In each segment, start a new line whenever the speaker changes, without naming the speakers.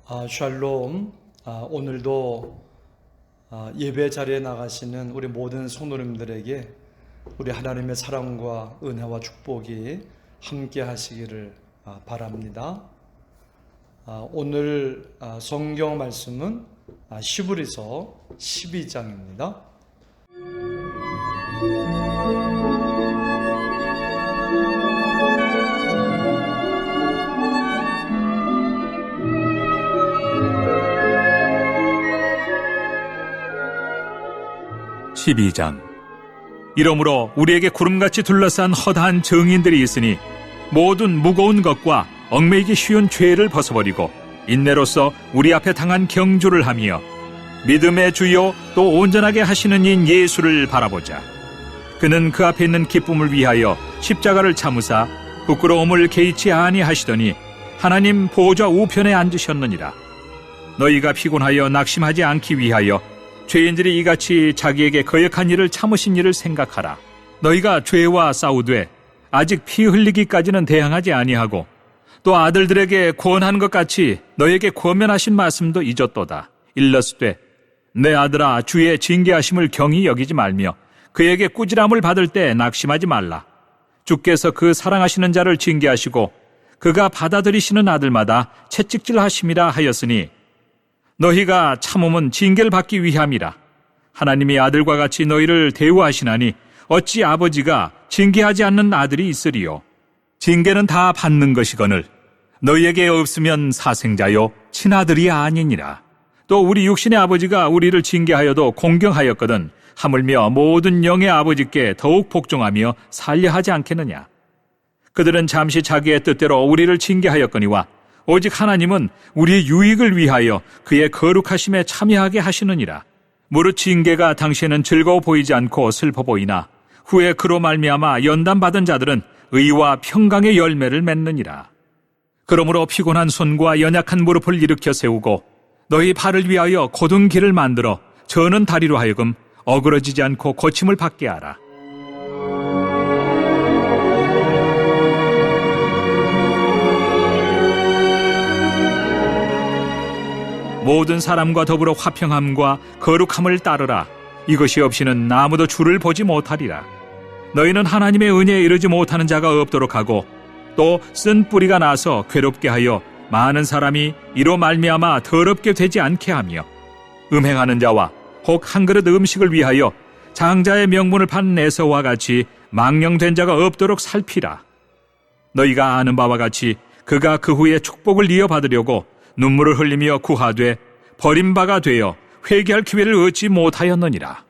샬롬. 오늘도 예배 자리에 나가시는 우리 모든 성도님들에게 우리 하나님의 사랑과 은혜와 축복이 함께 하시기를 바랍니다. 오늘 성경 말씀은 히브리서 12장입니다.
12장. 이러므로 우리에게 구름같이 둘러싼 허다한 증인들이 있으니 모든 무거운 것과 얽매이기 쉬운 죄를 벗어버리고 인내로서 우리 앞에 당한 경주를 하며 믿음의 주요 또 온전하게 하시는 인 예수를 바라보자. 그는 그 앞에 있는 기쁨을 위하여 십자가를 참으사 부끄러움을 개의치 아니하시더니 하나님 보좌 우편에 앉으셨느니라. 너희가 피곤하여 낙심하지 않기 위하여 죄인들이 이같이 자기에게 거역한 일을 참으신 일을 생각하라. 너희가 죄와 싸우되 아직 피 흘리기까지는 대항하지 아니하고 또 아들들에게 권한 것 같이 너희에게 권면하신 말씀도 잊었도다. 일러스되 내 아들아, 주의 징계하심을 경히 여기지 말며 그에게 꾸지람을 받을 때 낙심하지 말라. 주께서 그 사랑하시는 자를 징계하시고 그가 받아들이시는 아들마다 채찍질하심이라 하였으니 너희가 참음은 징계를 받기 위함이라. 하나님이 아들과 같이 너희를 대우하시나니 어찌 아버지가 징계하지 않는 아들이 있으리요. 징계는 다 받는 것이거늘 너희에게 없으면 사생자요 친아들이 아니니라. 또 우리 육신의 아버지가 우리를 징계하여도 공경하였거든 하물며 모든 영의 아버지께 더욱 복종하며 살려하지 않겠느냐. 그들은 잠시 자기의 뜻대로 우리를 징계하였거니와 오직 하나님은 우리의 유익을 위하여 그의 거룩하심에 참여하게 하시느니라. 무릇 징계가 당시에는 즐거워 보이지 않고 슬퍼 보이나 후에 그로 말미암아 연단받은 자들은 의와 평강의 열매를 맺느니라. 그러므로 피곤한 손과 연약한 무릎을 일으켜 세우고 너희 발을 위하여 곧은 길을 만들어 저는 다리로 하여금 어그러지지 않고 고침을 받게 하라. 모든 사람과 더불어 화평함과 거룩함을 따르라. 이것이 없이는 아무도 주를 보지 못하리라. 너희는 하나님의 은혜에 이르지 못하는 자가 없도록 하고 또 쓴 뿌리가 나서 괴롭게 하여 많은 사람이 이로 말미암아 더럽게 되지 않게 하며 음행하는 자와 혹 한 그릇 음식을 위하여 장자의 명분을 판 에서와 같이 망령된 자가 없도록 살피라. 너희가 아는 바와 같이 그가 그 후에 축복을 이어받으려고 눈물을 흘리며 구하되 버림바가 되어 회개할 기회를 얻지 못하였느니라.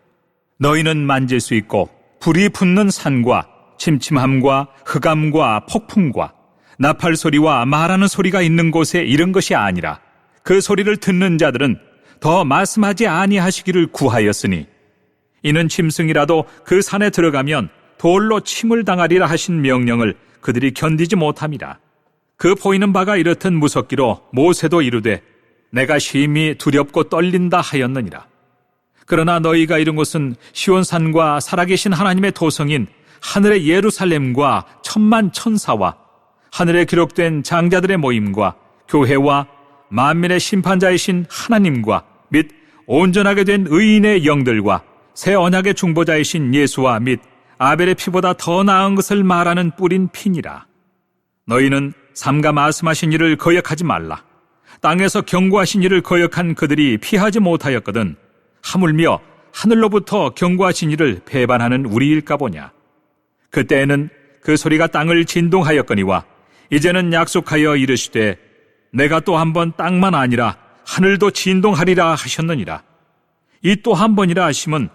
너희는 만질 수 있고 불이 붙는 산과 침침함과 흑암과 폭풍과 나팔 소리와 말하는 소리가 있는 곳에 이른 것이 아니라 그 소리를 듣는 자들은 더 말씀하지 아니하시기를 구하였으니 이는 짐승이라도 그 산에 들어가면 돌로 침을 당하리라 하신 명령을 그들이 견디지 못함이라. 그 보이는 바가 이렇듯 무섭기로 모세도 이르되 내가 심히 두렵고 떨린다 하였느니라. 그러나 너희가 이른 곳은 시온산과 살아계신 하나님의 도성인 하늘의 예루살렘과 천만 천사와 하늘에 기록된 장자들의 모임과 교회와 만민의 심판자이신 하나님과 및 온전하게 된 의인의 영들과 새 언약의 중보자이신 예수와 및 아벨의 피보다 더 나은 것을 말하는 뿌린 피니라. 너희는 삼가 말씀하신 일을 거역하지 말라. 땅에서 경고하신 일을 거역한 그들이 피하지 못하였거든 하물며 하늘로부터 경고하신 일을 배반하는 우리일까 보냐. 그때에는 그 소리가 땅을 진동하였거니와 이제는 약속하여 이르시되 내가 또 한 번 땅만 아니라 하늘도 진동하리라 하셨느니라. 이 또 한 번이라 하심은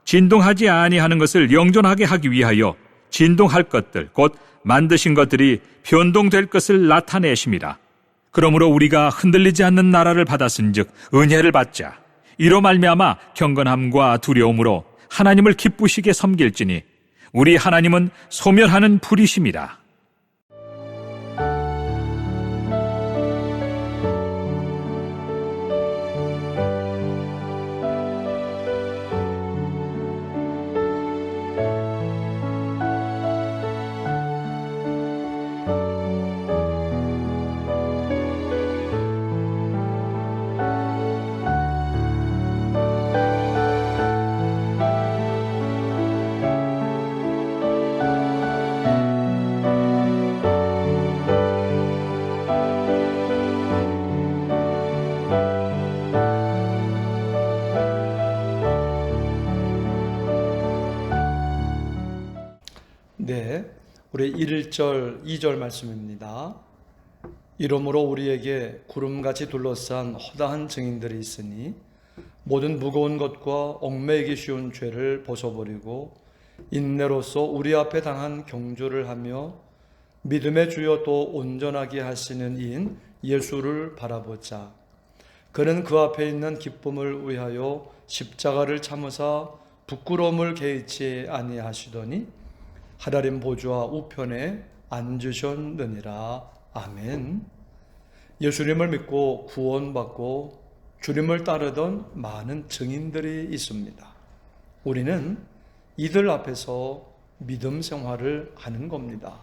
진동하지 아니하는 것을 영존하게 하기 위하여 진동할 것들 곧 만드신 것들이 변동될 것을 나타내심이라. 그러므로 우리가 흔들리지 않는 나라를 받았은즉 은혜를 받자. 이로 말미암아 경건함과 두려움으로 하나님을 기쁘시게 섬길지니 우리 하나님은 소멸하는 불이심이라.
네, 우리 1절, 2절 말씀입니다. 이러므로 우리에게 구름같이 둘러싼 허다한 증인들이 있으니 모든 무거운 것과 얽매이기 쉬운 죄를 벗어버리고 인내로서 우리 앞에 당한 경주를 하며 믿음의 주여 또 온전하게 하시는 이인 예수를 바라보자. 그는 그 앞에 있는 기쁨을 위하여 십자가를 참으사 부끄러움을 개의치 아니하시더니 하나님 보좌 우편에 앉으셨느니라. 아멘. 예수님을 믿고 구원받고 주님을 따르던 많은 증인들이 있습니다. 우리는 이들 앞에서 믿음 생활을 하는 겁니다.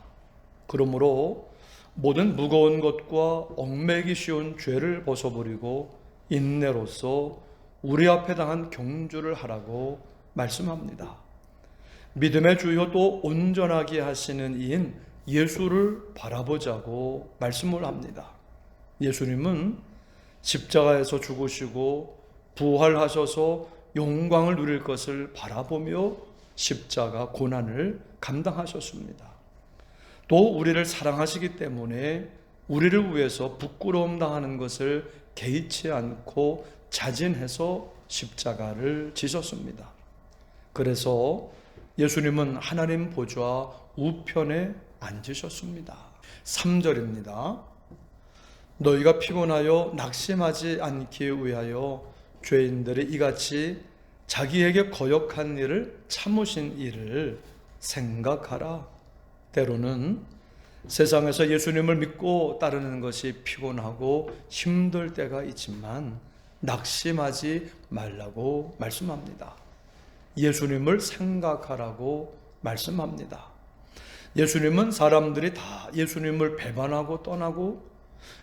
그러므로 모든 무거운 것과 얽매이기 쉬운 죄를 벗어버리고 인내로서 우리 앞에 당한 경주를 하라고 말씀합니다. 믿음의 주여 또 온전하게 하시는 이인 예수를 바라보자고 말씀을 합니다. 예수님은 십자가에서 죽으시고 부활하셔서 영광을 누릴 것을 바라보며 십자가 고난을 감당하셨습니다. 또 우리를 사랑하시기 때문에 우리를 위해서 부끄러움 당하는 것을 개의치 않고 자진해서 십자가를 지셨습니다. 그래서 예수님은 하나님 보좌 우편에 앉으셨습니다. 3절입니다. 너희가 피곤하여 낙심하지 않기 위하여 죄인들이 이같이 자기에게 거역한 일을 참으신 일을 생각하라. 때로는 세상에서 예수님을 믿고 따르는 것이 피곤하고 힘들 때가 있지만 낙심하지 말라고 말씀합니다. 예수님을 생각하라고 말씀합니다. 예수님은 사람들이 다 예수님을 배반하고 떠나고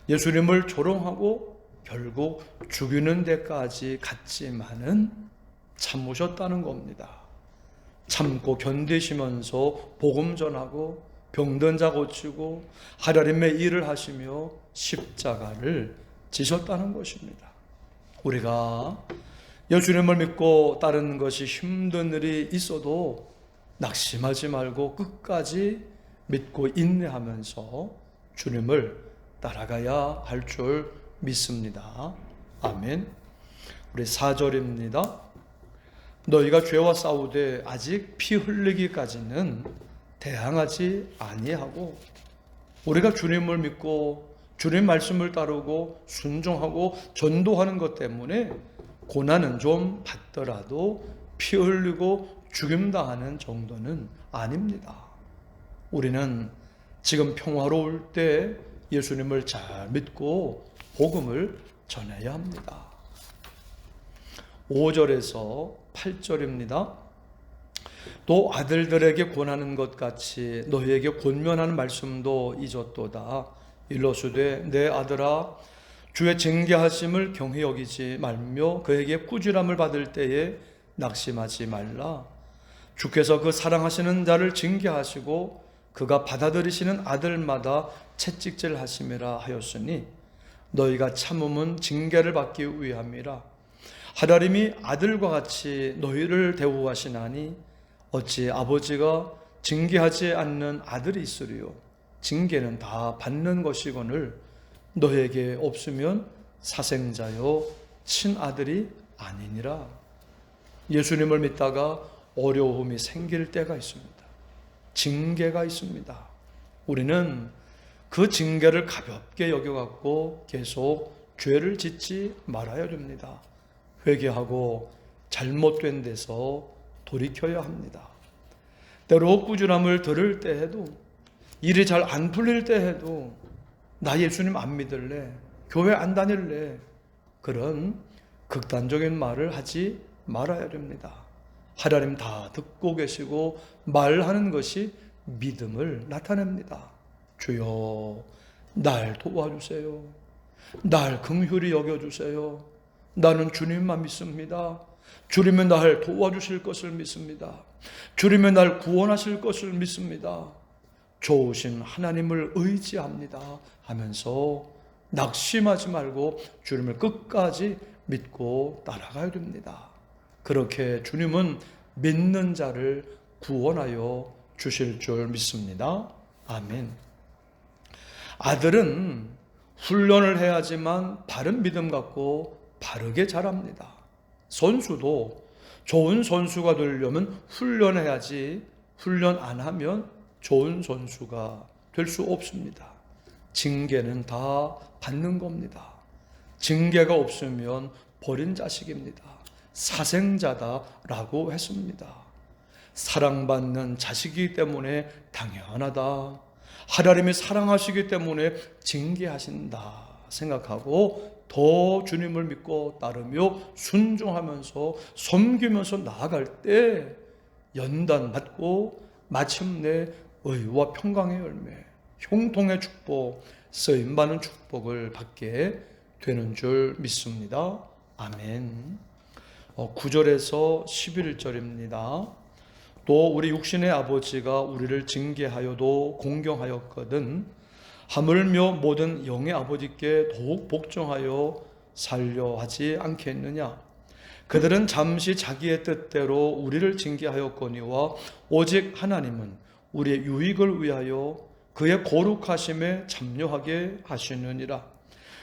예수님을 조롱하고 결국 죽이는 데까지 갔지만은 참으셨다는 겁니다. 참고 견디시면서 복음 전하고 병든 자 고치고 하나님의 일을 하시며 십자가를 지셨다는 것입니다. 우리가 예수님을 믿고 따르는 것이 힘든 일이 있어도 낙심하지 말고 끝까지 믿고 인내하면서 주님을 따라가야 할 줄 믿습니다. 아멘. 우리 4절입니다. 너희가 죄와 싸우되 아직 피 흘리기까지는 대항하지 아니하고, 우리가 주님을 믿고 주님 말씀을 따르고 순종하고 전도하는 것 때문에 고난은 좀 받더라도 피 흘리고 죽임당하는 정도는 아닙니다. 우리는 지금 평화로울 때 예수님을 잘 믿고 복음을 전해야 합니다. 5절에서 8절입니다. 또 아들들에게 권하는 것 같이 너희에게 권면하는 말씀도 잊었도다. 일러주되 내 아들아 주의 징계하심을 경히 여기지 말며 그에게 꾸지람을 받을 때에 낙심하지 말라. 주께서 그 사랑하시는 자를 징계하시고 그가 받아들이시는 아들마다 채찍질 하심이라 하였으니 너희가 참음은 징계를 받기 위함이라. 하나님이 아들과 같이 너희를 대우하시나니 어찌 아버지가 징계하지 않는 아들이 있으리요. 징계는 다 받는 것이거늘 너에게 없으면 사생자요 친아들이 아니니라. 예수님을 믿다가 어려움이 생길 때가 있습니다. 징계가 있습니다. 우리는 그 징계를 가볍게 여겨갖고 계속 죄를 짓지 말아야 됩니다. 회개하고 잘못된 데서 돌이켜야 합니다. 때로 꾸준함을 들을 때 해도, 일이 잘 안 풀릴 때 해도 나 예수님 안 믿을래, 교회 안 다닐래, 그런 극단적인 말을 하지 말아야 됩니다. 하나님 다 듣고 계시고 말하는 것이 믿음을 나타냅니다. 주여 날 도와주세요. 날 긍휼히 여겨주세요. 나는 주님만 믿습니다. 주님은 날 도와주실 것을 믿습니다. 주님은 날 구원하실 것을 믿습니다. 좋으신 하나님을 의지합니다 하면서 낙심하지 말고 주님을 끝까지 믿고 따라가야 됩니다. 그렇게 주님은 믿는 자를 구원하여 주실 줄 믿습니다. 아멘. 아들은 훈련을 해야지만 바른 믿음 갖고 바르게 자랍니다. 선수도 좋은 선수가 되려면 훈련해야지 훈련 안 하면 좋은 선수가 될 수 없습니다. 징계는 다 받는 겁니다. 징계가 없으면 버린 자식입니다. 사생자다라고 했습니다. 사랑받는 자식이기 때문에 당연하다. 하나님이 사랑하시기 때문에 징계하신다 생각하고 더 주님을 믿고 따르며 순종하면서 섬기면서 나아갈 때 연단 받고 마침내 의와 평강의 열매, 형통의 축복, 쓰임받는 축복을 받게 되는 줄 믿습니다. 아멘. 9절에서 11절입니다. 또 우리 육신의 아버지가 우리를 징계하여도 공경하였거든 하물며 모든 영의 아버지께 더욱 복종하여 살려 하지 않겠느냐. 그들은 잠시 자기의 뜻대로 우리를 징계하였거니와 오직 하나님은 우리의 유익을 위하여 그의 거룩하심에 참여하게 하시느니라.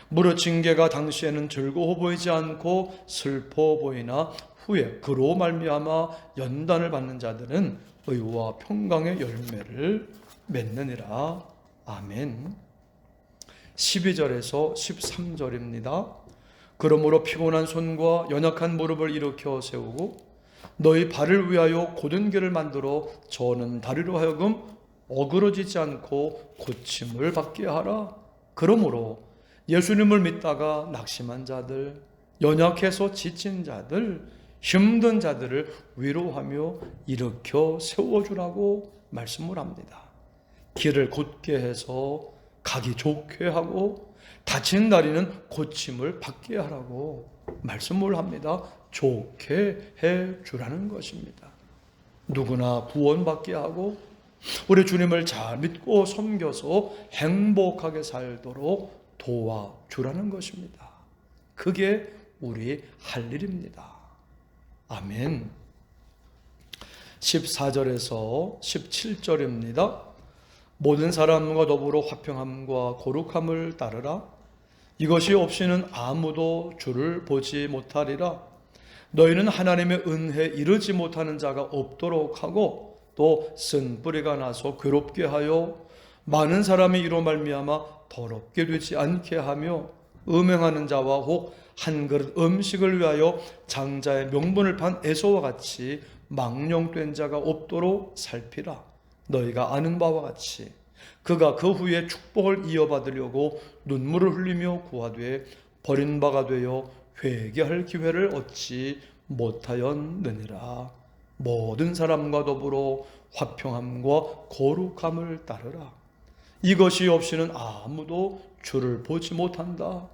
무릇 징계가 당시에는 즐거워 보이지 않고 슬퍼 보이나 후에 그로 말미암아 연단을 받는 자들은 의와 평강의 열매를 맺느니라. 아멘. 12절에서 13절입니다. 그러므로 피곤한 손과 연약한 무릎을 일으켜 세우고 너희 발을 위하여 곧은 길을 만들어 저는 다리로 하여금 어그러지지 않고 고침을 받게 하라. 그러므로 예수님을 믿다가 낙심한 자들, 연약해서 지친 자들, 힘든 자들을 위로하며 일으켜 세워주라고 말씀을 합니다. 길을 곧게 해서 가기 좋게 하고 다친 다리는 고침을 받게 하라고 말씀을 합니다. 좋게 해주라는 것입니다. 누구나 구원받게 하고 우리 주님을 잘 믿고 섬겨서 행복하게 살도록 도와주라는 것입니다. 그게 우리 할 일입니다. 아멘. 14절에서 17절입니다. 모든 사람과 더불어 화평함과 거룩함을 따르라. 이것이 없이는 아무도 주를 보지 못하리라. 너희는 하나님의 은혜에 이르지 못하는 자가 없도록 하고 또 쓴 뿌리가 나서 괴롭게 하여 많은 사람이 이로 말미암아 더럽게 되지 않게 하며 음행하는 자와 혹 한 그릇 음식을 위하여 장자의 명분을 판 에서와 같이 망령된 자가 없도록 살피라. 너희가 아는 바와 같이 그가 그 후에 축복을 이어받으려고 눈물을 흘리며 구하되 버린 바가 되어 회개할 기회를 얻지 못하였느니라. 모든 사람과 더불어 화평함과 거룩함을 따르라. 이것이 없이는 아무도 주를 보지 못한다.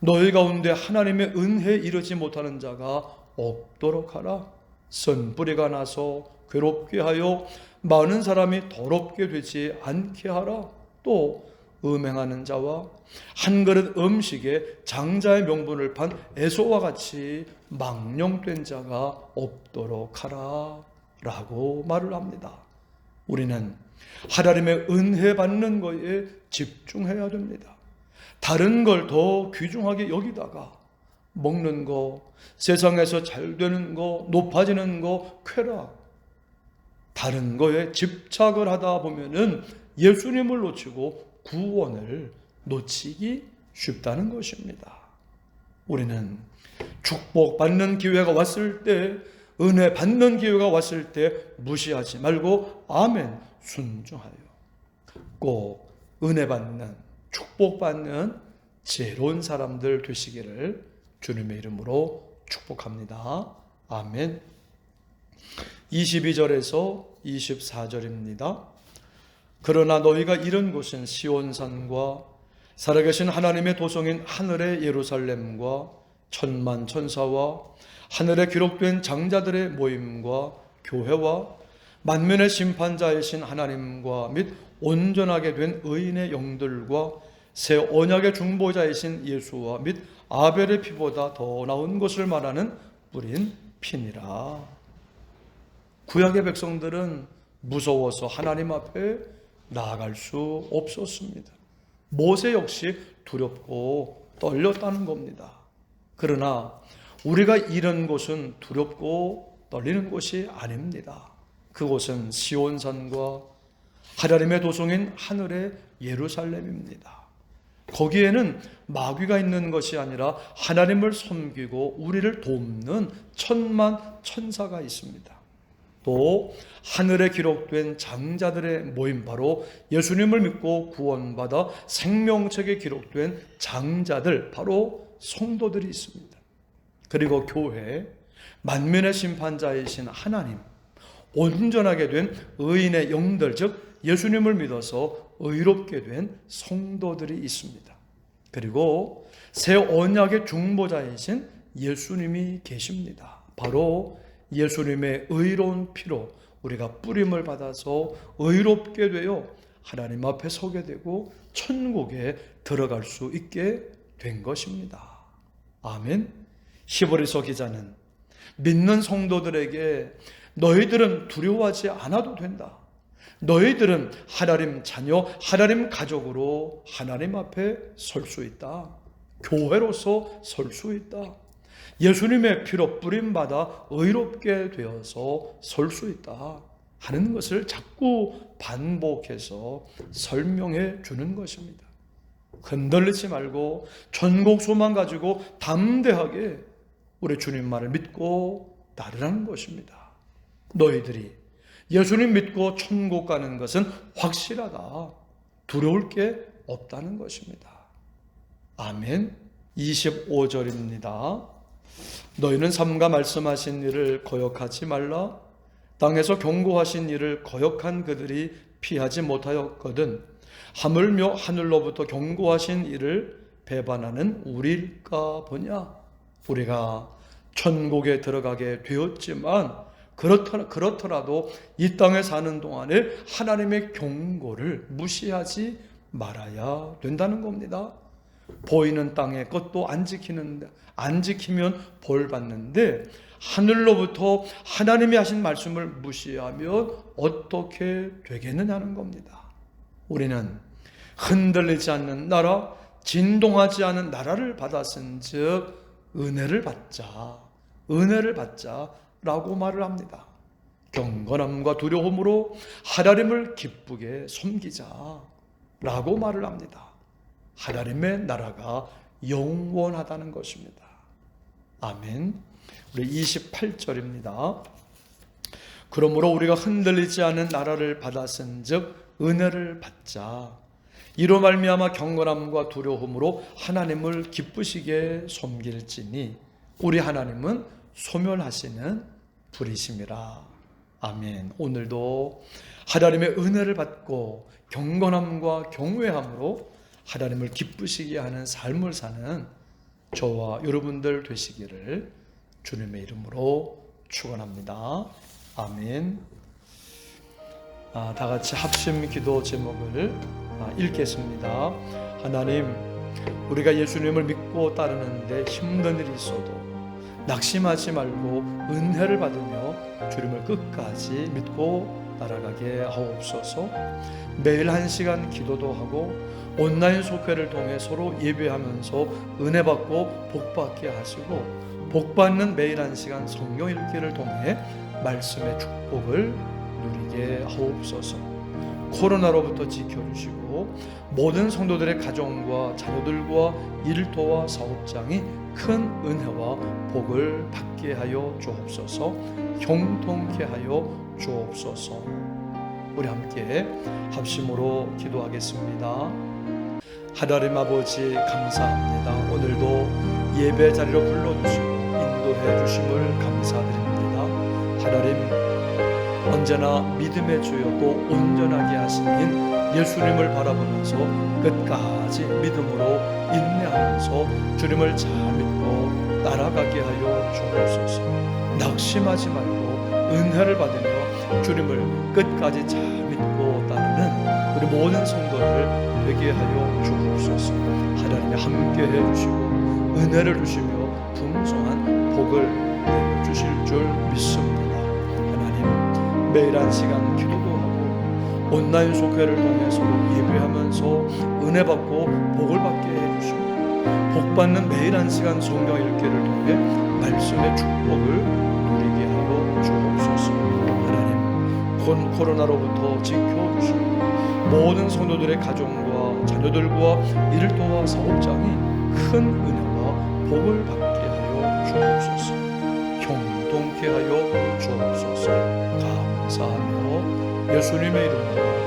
너희 가운데 하나님의 은혜에 이르지 못하는 자가 없도록 하라. 쓴 뿌리가 나서 괴롭게 하여 많은 사람이 더럽게 되지 않게 하라. 또 음행하는 자와 한 그릇 음식에 장자의 명분을 판 에서와 같이 망령된 자가 없도록 하라 라고 말을 합니다. 우리는 하나님의 은혜 받는 것에 집중해야 됩니다. 다른 걸 더 귀중하게 여기다가 먹는 거, 세상에서 잘 되는 거, 높아지는 거, 쾌락, 다른 거에 집착을 하다 보면은 예수님을 놓치고 구원을 놓치기 쉽다는 것입니다. 우리는 축복받는 기회가 왔을 때, 은혜 받는 기회가 왔을 때 무시하지 말고 아멘 순종하여 꼭 은혜 받는 축복받는 지혜로운 사람들 되시기를 주님의 이름으로 축복합니다. 아멘. 22절에서 24절입니다. 그러나 너희가 이른 곳은 시온산과 살아계신 하나님의 도성인 하늘의 예루살렘과 천만 천사와 하늘에 기록된 장자들의 모임과 교회와 만면의 심판자이신 하나님과 및 온전하게 된 의인의 영들과 새 언약의 중보자이신 예수와 및 아벨의 피보다 더 나은 것을 말하는 뿌린 피니라. 구약의 백성들은 무서워서 하나님 앞에 나아갈 수 없었습니다. 모세 역시 두렵고 떨렸다는 겁니다. 그러나 우리가 이런 곳은 두렵고 떨리는 곳이 아닙니다. 그곳은 시온산과 하나님의 도성인 하늘의 예루살렘입니다. 거기에는 마귀가 있는 것이 아니라 하나님을 섬기고 우리를 돕는 천만 천사가 있습니다. 또 하늘에 기록된 장자들의 모임, 바로 예수님을 믿고 구원받아 생명책에 기록된 장자들, 바로 성도들이 있습니다. 그리고 교회, 만민의 심판자이신 하나님, 온전하게 된 의인의 영들, 즉 예수님을 믿어서 의롭게 된 성도들이 있습니다. 그리고 새 언약의 중보자이신 예수님이 계십니다. 바로 예수님의 의로운 피로 우리가 뿌림을 받아서 의롭게 되어 하나님 앞에 서게 되고 천국에 들어갈 수 있게 된 것입니다. 아멘. 히브리서 기자는 믿는 성도들에게 너희들은 두려워하지 않아도 된다. 너희들은 하나님 자녀, 하나님 가족으로 하나님 앞에 설 수 있다. 교회로서 설 수 있다. 예수님의 피로 뿌림받아 의롭게 되어서 설 수 있다 하는 것을 자꾸 반복해서 설명해 주는 것입니다. 흔들리지 말고 전국 소망 가지고 담대하게 우리 주님 말을 믿고 따르라는 것입니다. 너희들이 예수님 믿고 천국 가는 것은 확실하다. 두려울 게 없다는 것입니다. 아멘. 25절입니다. 너희는 삼가 말씀하신 일을 거역하지 말라. 땅에서 경고하신 일을 거역한 그들이 피하지 못하였거든 하물며 하늘로부터 경고하신 일을 배반하는 우리일까 보냐. 우리가 천국에 들어가게 되었지만 그렇더라도 이 땅에 사는 동안에 하나님의 경고를 무시하지 말아야 된다는 겁니다. 보이는 땅의 것도 안 지키면 벌 받는데 하늘로부터 하나님이 하신 말씀을 무시하면 어떻게 되겠느냐는 겁니다. 우리는 흔들리지 않는 나라, 진동하지 않은 나라를 받았은즉 은혜를 받자라고 말을 합니다. 경건함과 두려움으로 하나님을 기쁘게 섬기자라고 말을 합니다. 하나님의 나라가 영원하다는 것입니다. 아멘. 우리 28절입니다. 그러므로 우리가 흔들리지 않은 나라를 받았은즉 은혜를 받자. 이로 말미암아 경건함과 두려움으로 하나님을 기쁘시게 섬길지니 우리 하나님은 소멸하시는 불이심이라. 아멘. 오늘도 하나님의 은혜를 받고 경건함과 경외함으로 하나님을 기쁘시게 하는 삶을 사는 저와 여러분들 되시기를 주님의 이름으로 축원합니다. 아멘. 다 같이 합심 기도 제목을 읽겠습니다. 하나님, 우리가 예수님을 믿고 따르는데 힘든 일이 있어도 낙심하지 말고 은혜를 받으며 주님을 끝까지 믿고 따라가게 하옵소서. 매일 1시간 기도도 하고 온라인 속회를 통해 서로 예배하면서 은혜 받고 복 받게 하시고, 복 받는 매일 1시간 성경 읽기를 통해 말씀의 축복을 누리게 하옵소서. 코로나로부터 지켜주시고 모든 성도들의 가정과 자녀들과 일터와 사업장이 큰 은혜와 복을 받게 하여 주옵소서. 형통케 하여 주옵소서. 우리 함께 합심으로 기도하겠습니다. 하나님 아버지, 감사합니다. 오늘도 예배 자리로 불러주시고 인도해 주심을 감사드립니다. 하나님, 언제나 믿음의 주여 또 온전하게 하시는 예수님을 바라보면서 끝까지 믿음으로 인내하면서 주님을 잘 믿고 따라가게 하여 주옵소서. 낙심하지 말고 은혜를 받으며 주님을 끝까지 잘 믿고 따르는 우리 모든 성도들 되게 하여 주옵소서. 하나님이 함께해 주시고 은혜를 주시며 풍성한 복을 내려주실 줄 믿습니다. 하나님, 매일 1시간 기도도 온라인 속회를 통해 서로 예배하면서 은혜 받고 복을 받게 해주시고 복 받는 매일 한 시간 성경 읽기를 통해 말씀의 축복을 누리게 하여 주옵소서. 하나님, 코로나로부터 지켜주시고 모든 성도들의 가정과 자녀들과 일터와 사업장이 큰 은혜와 복을 받게 하여 주옵소서. 형통케 하여 주옵소서. 감사하며 예수님의 이름으로